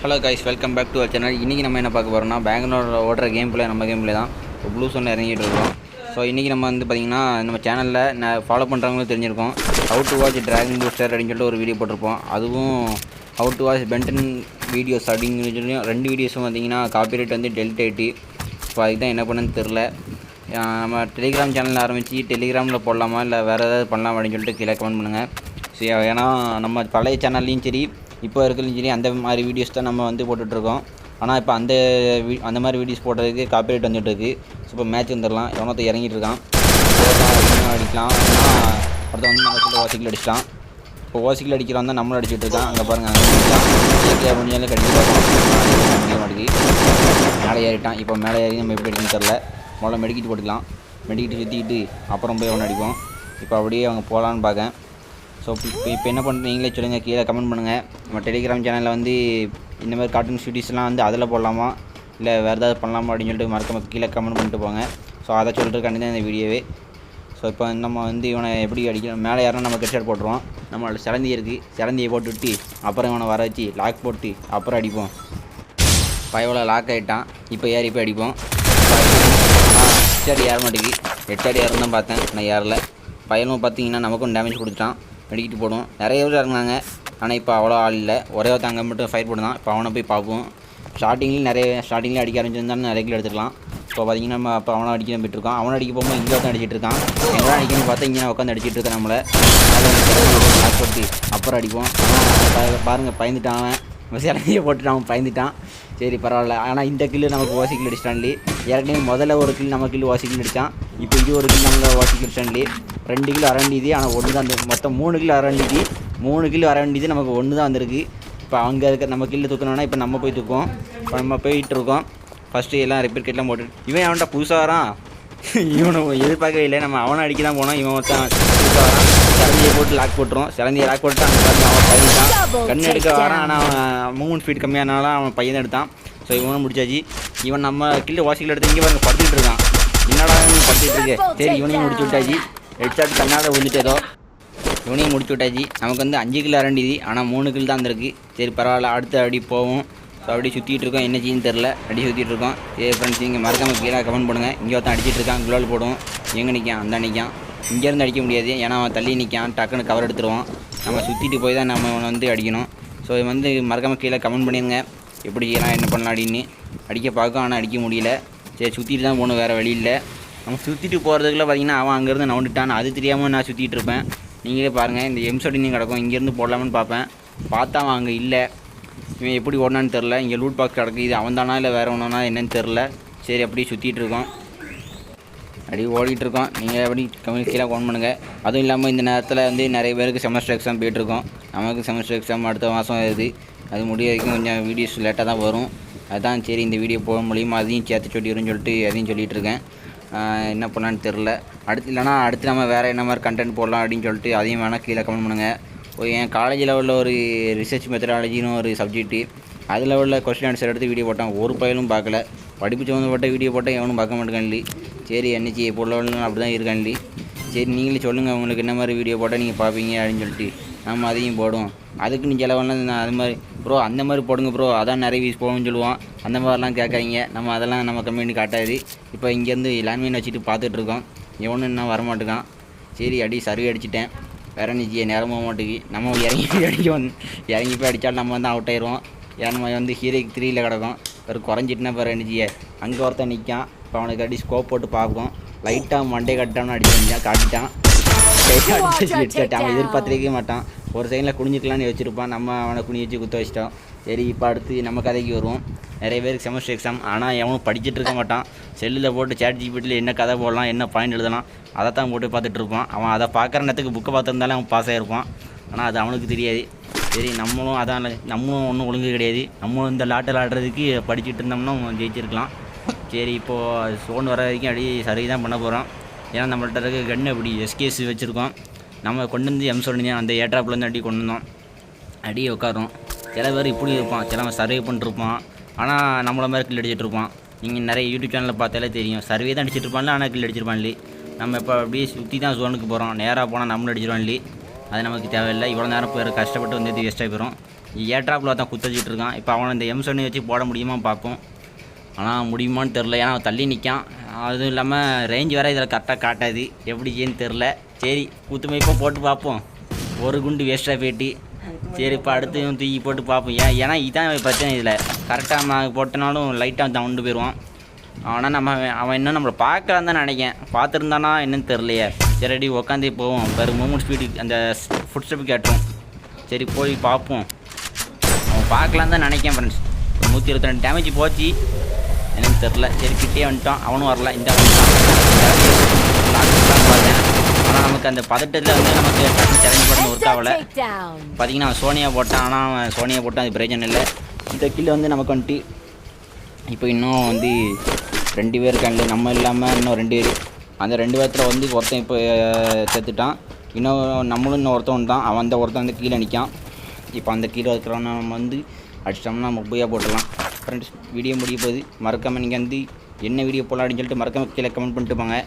Hello guys, welcome back to our channel. இன்றைக்கி நம்ம என்ன பார்க்க போகிறோம்னா, பெங்களூரில் ஓடுற கேம் பிளே நம்ம கேம் பிளே தான் இப்போ ப்ளூ சோனில் இறங்கிட்டு இருக்கோம். ஸோ இன்றைக்கி நம்ம வந்து பார்த்திங்கன்னா நம்ம சேனலில் நான் ஃபாலோ பண்ணுறவங்களும் தெரிஞ்சிருக்கோம். How to watch dragon booster அப்படின்னு சொல்லிட்டு ஒரு வீடியோ போட்டிருப்போம். அதுவும் how to watch Ben 10 videos அப்படிங்கிற சொல்லி 2 வீடியோஸும் பார்த்திங்கன்னா காப்பிரைட் வந்து டெலிட் ஆகிட்டு. ஸோ அதுக்கு தான் என்ன பண்ணுன்னு தெரில. நம்ம டெலிகிராம் சேனலில் ஆரம்பித்து டெலிகிராமில் போடலாமா இல்லை வேறு ஏதாவது பண்ணலாம் அப்படின்னு சொல்லிட்டு கீழே கமெண்ட் பண்ணுங்கள். ஸோ ஏன்னா நம்ம பழைய சேனல்லையும் சரி இப்போ இருக்கிறதும் சரி அந்த மாதிரி வீடியோஸ் தான் நம்ம வந்து போட்டுட்ருக்கோம். ஆனால் இப்போ அந்த மாதிரி வீடியோஸ் போடுறதுக்கு காப்பிரைட் வந்துட்டு இருக்குது. ஸோ இப்போ மேட்ச் வந்துடலாம். எவனத்தை இறங்கிட்டு இருக்கான் அடிக்கலாம். ஆனால் அடுத்த வந்து நம்ம சொல்ல ஓசிக்கில் அடிச்சிட்டான். இப்போ ஓசிக்கில் அடிக்கிறான் தான் நம்மளும் அடிச்சுட்டு இருக்கான். அங்கே பாருங்கள், அங்கே அடிக்கலாம் முடிஞ்சாலும் கடிச்சு பார்க்கலாம். முடிய மாட்டேங்குது. மேலே ஏறிட்டான். இப்போ மேலே ஏறி நம்ம எப்படி அடிக்கணும்னு தெரில. முதல்ல மெடிக்கிட்டு போட்டுக்கலாம். மெடிக்கிட்டு சுற்றிக்கிட்டு அப்புறம் போய் அவனை அடிப்போம். இப்போ அப்படியே அவங்க போகலான்னு பார்க்கேன். ஸோ இப்போ என்ன பண்ணுறீங்களே சொல்லுங்கள், கீழே கமெண்ட் பண்ணுங்கள். நம்ம டெலிகிராம் சேனலில் வந்து இந்த மாதிரி கார்ட்டூன் ஸ்டூடியோஸ்லாம் வந்து அதில் போடலாமா இல்லை வேறு ஏதாவது பண்ணலாமா அப்படின்னு சொல்லிட்டு மறக்காம கீழே கமெண்ட் பண்ணிட்டு போங்க. ஸோ அதை சொல்கிறதுக்காண்டி தான் இந்த வீடியோவே. ஸோ இப்போ நம்ம வந்து இவனை எப்படி அடிக்கணும், மேலே யாரும் நம்ம ஹெட்ஷாட் போட்டுருவோம். நம்மளோட சிலந்தி இருக்குது, சிலந்தியை போட்டு விட்டு அப்புறம் இவனை வர வச்சு லாக் போட்டு அப்புறம் அடிப்போம். பயவில் லாக் ஆகிட்டான். இப்போ ஏறி போய் அடிப்போம். ஹெட்ஷாட் ஏற மாட்டேங்குது. ஹெட்ஷாட் ஏறணும் தான் பார்த்தேன், நான் ஏறல. பயலும் பார்த்தீங்கன்னா நமக்கும் டேமேஜ் கொடுத்துட்டான். மெடிக்கிட்டு போடுவோம். நிறைய பேர் இறங்கினாங்க, ஆனால் இப்போ அவ்வளோ ஆள் இல்லை. ஒரே ஒரு அங்கே மட்டும் ஃபைட் போட்டு தான். இப்போ அவனை போய் பார்ப்போம். ஸ்டார்டிங்லேயும் அடிக்க ஆரம்பிச்சிருந்தாலும் நிறைய கிலோ எடுத்துக்கலாம். இப்போ பார்த்திங்கன்னா நம்ம அப்போ அவனை அடிக்க போயிட்டுருக்கான். அவனை அடிக்க போகும்போது இங்கே தான் அடிச்சிட்டு இருக்கான். எங்கே அடிக்கணும்னு பார்த்தா இங்கே நான் உட்காந்து அடிச்சிட்டு இருக்கேன். நம்மளை போட்டு அப்புறம் அடிப்போம். ஆனால் பாருங்கள், பயந்துட்டான். அவன் சிலந்தையை போட்டுட்டு அவன் பயந்துட்டான். சரி பரவாயில்ல. ஆனால் இந்த கில்லு நமக்கு ஓசிக்கில் அடிச்சிட்டான்லி. ஏற்கனவே முதல்ல ஒரு கில் நம்ம கில்லு ஓசிக்கில் அடித்தான். இப்போ இது ஒரு கில் நம்ம ஓசிக்கில் அடிச்சிட்டான்லி. 2 கிலோ அரண்டிது. ஆனால் ஒன்று தான் வந்து மொத்தம் 3 கிலோ அரண்டிது. 3 கிலோ அரண்டிது. நமக்கு ஒன்று தான் வந்திருக்கு. இப்போ அங்கே இருக்க நம்ம கில்லு தூக்கணும்னா இப்போ நம்ம போய் தூக்குவோம். இப்போ நம்ம போயிட்டுருக்கோம். ஃபஸ்ட்டு எல்லாம் ரிப்பேர் கிட்லாம் போட்டு இவன் அவன்கிட்ட புதுசாக வரான். இவனை எதிர்பார்க்கவே இல்லை. நம்ம அவனை அடிக்க தான் போனோம். இவன் ஒருத்தன் புதுசாக வரான். சிலந்தியை போட்டு லாக் போட்டுரும். சிலந்தியை லாக் போட்டு அங்கே பார்த்து அவன் பையன்தான் கண் எடுக்க வரான். ஆனால் அவன் மூவ்மெண்ட் ஸ்பீட் கம்மியானாலும் அவன் பையன் தான் எடுத்தான். ஸோ இவனும் முடிச்சாச்சு. இவன் நம்ம கில்லு வாசிக்கில் எடுத்து இங்கே பாருங்க படுத்துட்டு இருக்கான். என்னடா படுத்துட்டு இருக்கு. சரி இவனையும் முடிச்சு விட்டாச்சு. ஹெட்ஷாட் கண்ணால் விழுந்துட்டதோ. இவனையும் முடிச்சு விட்டாச்சு. நமக்கு வந்து 5 கிலோ அரண்டிது. ஆனால் 3 கிலோ தான் இருந்திருக்கு. சரி பரவாயில்ல, அடுத்து அடி போவோம். ஸோ அப்படி சுற்றிட்டு இருக்கோம். என்ன செய்யுன்னு தெரில, அடி சுற்றிட்டு இருக்கோம். சரி ஃப்ரெண்ட்ஸ், இங்கே மறக்காமல் கீழே கமெண்ட் பண்ணுங்கள். இங்கே ஒருத்தன் அடிச்சிட்டு இருக்கான். குளோல் போடுவோம். எங்கே நிற்கான்? அந்த நிற்கான். இங்கேருந்து அடிக்க முடியாது, ஏன்னா அவன் தள்ளி நிற்கான். டக்குன்னு கவர் எடுத்துருவான். நம்ம சுற்றிட்டு போய் தான் நம்ம வந்து அடிக்கணும். ஸோ வந்து மறக்காமல் கீழே கமெண்ட் பண்ணிடுங்க எப்படி செய்யலாம், என்ன பண்ணலாம் அப்படின்னு. அடிக்க பார்க்கும், ஆனால் அடிக்க முடியல. சரி சுற்றிட்டு தான் போகணும், வேறு வழி இல்லை. நம்ம சுற்றிட்டு போகிறதுக்குள்ள பார்த்திங்கன்னா அவன் அங்கேருந்து நவுண்டுட்டான். அது தெரியாமல் நான் சுற்றிட்டு இருப்பேன். நீங்களே பாருங்கள், இந்த M17 கிடக்கும். இங்கேருந்து போடலாம்னு பார்ப்பேன். பார்த்தா அவன் அங்கே இல்லை. இவன் எப்படி ஓடனான்னு தெரில. இங்கே லூட் பாக்ஸ் கிடக்கு. இது அவன் தானா இல்லை வேறு ஒன்றுனா என்னன்னு தெரில. சரி அப்படியே சுற்றிட்டு இருக்கோம், அப்படியே ஓடிட்டுருக்கோம். நீங்கள் எப்படி கீழே ஃபோன் பண்ணுங்கள். அதுவும் இல்லாமல் இந்த நேரத்தில் வந்து நிறைய பேருக்கு செமஸ்டர் எக்ஸாம் போய்ட்டுருக்கோம். நமக்கு செமஸ்டர் எக்ஸாம் அடுத்த மாதம் வருது. அது முடிய வரைக்கும் கொஞ்சம் வீடியோஸ் லேட்டாக தான் வரும். அதுதான் சரி இந்த வீடியோ போக முடியுமா அதையும் சேர்த்து சொல்லிடுன்னு சொல்லிட்டு அதையும் சொல்லிகிட்ருக்கேன். என்ன பண்ணலான்னு தெரில. அடுத்து நம்ம வேறு என்ன மாதிரி கண்டென்ட் போடலாம் அப்படின்னு சொல்லிட்டு அதையும் வேணால் கீழே கமெண்ட் பண்ணுங்கள். என் காலேஜ் லெவலில் ஒரு ரிசர்ச் மெத்தடாலஜின்னு ஒரு சப்ஜெக்ட்டு, அதில் உள்ள கொஸ்டின் ஆன்சர் எடுத்து வீடியோ போட்டான். ஒரு பயலும் பார்க்கல. படிப்பு சம்மந்தப்பட்ட வீடியோ போட்டால் எவனும் பார்க்க மாட்டேங்கான்லி. சரி என்னச்சி இப்போ உள்ளவங்களும் அப்படி தான் இருக்கான்லி. சரி நீங்களே சொல்லுங்கள் உங்களுக்கு என்ன மாதிரி வீடியோ போட்டால் நீங்கள் பார்ப்பீங்க அப்படின்னு சொல்லிட்டு நம்ம அதையும் போடுவோம். அதுக்கு நீங்கள் செலவெல்லாம் நான் அது மாதிரி ப்ரோ அந்த மாதிரி போடுங்க ப்ரோ, அதான் நிறைய வீஸ் போகணும்னு சொல்லுவோம். அந்த மாதிரிலாம் கேட்காதீங்க. நம்ம அதெல்லாம் நம்ம கம்பெனி காட்டாது. இப்போ இங்கேருந்து லேண்ட்மைன் வச்சுட்டு பார்த்துட்ருக்கோம். எவனும் இன்னும் வரமாட்டேக்கான். சரி அடி சர்வே அடிச்சிட்டேன். வேறு நிச்சய நேரம் போக மாட்டேங்கி. நம்ம இறங்கி போய் அடித்தாலும் நம்ம வந்து அவுட் ஆயிடுவோம். ஏன்னா நம்ம வந்து ஹீரோக்கு 3ல் கிடக்கும். ஒரு குறைஞ்சிட்டுனா பாரு நிச்சய அங்கே ஒருத்தன் நிற்கான். இப்போ அவனுக்கு அடி ஸ்கோப் போட்டு பார்ப்போம். லைட்டாக மண்டே கட்டான்னு அடிச்சு காட்டிட்டான். அவன் எதிர்பார்த்துருக்கவே மாட்டான். ஒரு சைடில் குனிஞ்சிக்கலான்னு வச்சுருப்பான். நம்ம அவனை குனி வச்சு குத்த வச்சிட்டோம். சரி இப்போ அடுத்து நம்ம கதைக்கு வருவோம். நிறைய பேருக்கு செமஸ்டர் எக்ஸாம், ஆனால் எவனும் படிச்சுட்டு இருக்க மாட்டான். செல்லில் போட்டு ChatGPTயில் என்ன கதை போடலாம், என்ன பாயிண்ட் எழுதலாம், அதை தான் போட்டு பார்த்துட்டு இருப்பான். அவன் அதை பார்க்குற நேரத்துக்கு புக்கை பார்த்துருந்தாலே அவன் பாஸ் ஆகிருப்பான். ஆனால் அது அவனுக்கு தெரியாது. சரி நம்மளும் ஒன்றும் ஒழுங்கு கிடையாது. நம்மளும் இந்த லாட்டில் ஆடுறதுக்கு படிச்சுட்டு இருந்தோம்னா ஜெயிச்சிருக்கலாம். சரி இப்போது சோன் வர வரைக்கும் அடி சரி தான் பண்ண போகிறோம். ஏன்னா நம்மள்ட்ட இருக்க கன்று அப்படி SKS வச்சுருக்கோம். நம்ம கொண்டு வந்து M17 அந்த ஏட்ராப்லேருந்து அடி கொண்டு வந்தோம். அடி உட்காரோம். சில பேர் இப்படி இருப்பான், சில சர்வே பண்ணிருப்பான். ஆனால் நம்மள மாதிரி கில் அடிச்சிட்ருப்பான். நீங்கள் நிறைய யூடியூப் சேனலில் பார்த்தாலே தெரியும். சர்வே தான் அடிச்சிட்ருப்பான்ல, ஆனால் கில் அடிச்சிருப்பான்லி. நம்ம இப்போ அப்படியே சுற்றி தான் ஜோனுக்கு போகிறோம். நேராக போனால் நம்மளும் அடிச்சிருவான்லி. அது நமக்கு தேவையில்லை. இவ்வளோ நேரம் போய் கஷ்டப்பட்டு வந்து வேஸ்ட்டாக போயிடும். ஏட்ராப்பில் தான் குத்தச்சிட்டு இருக்கான். இப்போ அவனை இந்த M7 வச்சு போட முடியுமா பார்ப்போம். ஆனால் முடியுமான்னு தெரில, ஏன்னா அவன் தள்ளி நிற்கான். அதுவும் இல்லாமல் ரேஞ்ச் வேறு இதில் கரெக்டாக காட்டாது, எப்படி செய்யன்னு தெரில. சரி குத்துமைப்போ போட்டு பார்ப்போம். ஒரு குண்டு வேஸ்ட்டாக போயிட்டு. சரி இப்போ அடுத்து தூக்கி போட்டு பார்ப்போம். ஏன்னா இதான் பிரச்சனை. இதில் கரெக்டாக நம்ம போட்டனாலும் லைட்டாக தவுண்டு போயிடுவான். ஆனால் அவன் இன்னும் நம்மளை பார்க்கலான்னு தான் நினைக்கேன். பார்த்துருந்தானா என்னன்னு தெரிலையே. சரி உட்காந்து போவோம். வேறு மூமெண்ட் ஸ்பீடு அந்த ஃபுட் ஸ்டெப்பு கேட்டோம். சரி போய் பார்ப்போம். அவன் பார்க்கலான்னு தான் நினைக்கேன் ஃப்ரெண்ட்ஸ். 122 டேமேஜ் போச்சு, எனக்கு தெரில. சரி கிட்டே வந்துட்டான், அவனும் வரல. இந்த பார்த்தேன். ஆனால் நமக்கு அந்த பதட்டத்தில் வந்து நமக்கு சேலஞ்ச் பண்ண ஒர்க் ஆகலை. பார்த்தீங்கன்னா அவன் சோனியா போட்டான். ஆனால் அவன் சோனியா போட்டான், அது பிரயோஜனம் இல்லை. இந்த கில்லு வந்து நமக்கு வந்துட்டு இப்போ இன்னும் வந்து 2 பேர் இருக்காங்க, நம்ம இல்லாமல் இன்னும் 2 பேர். அந்த 2 பேர்த்தில் வந்து ஒருத்தன் இப்போ செத்துட்டான். இன்னும் நம்மளும் இன்னும் ஒருத்தன் தான். அவன் அந்த ஒருத்தன் வந்து கீழே நிற்கான். இப்போ அந்த கீழே இருக்கிறவன நம்ம வந்து அடிச்சிட்டோம்னா நம்ம போயாக போட்டுடலாம். ஃப்ரெண்ட்ஸ் வீடியோ முடிய போகுது. மறக்காமல் நீங்கள் வந்து என்ன வீடியோ போடலாம் அப்படின்னு சொல்லிட்டு மறக்காமல் கீழே கமெண்ட் பண்ணிட்டு போங்க.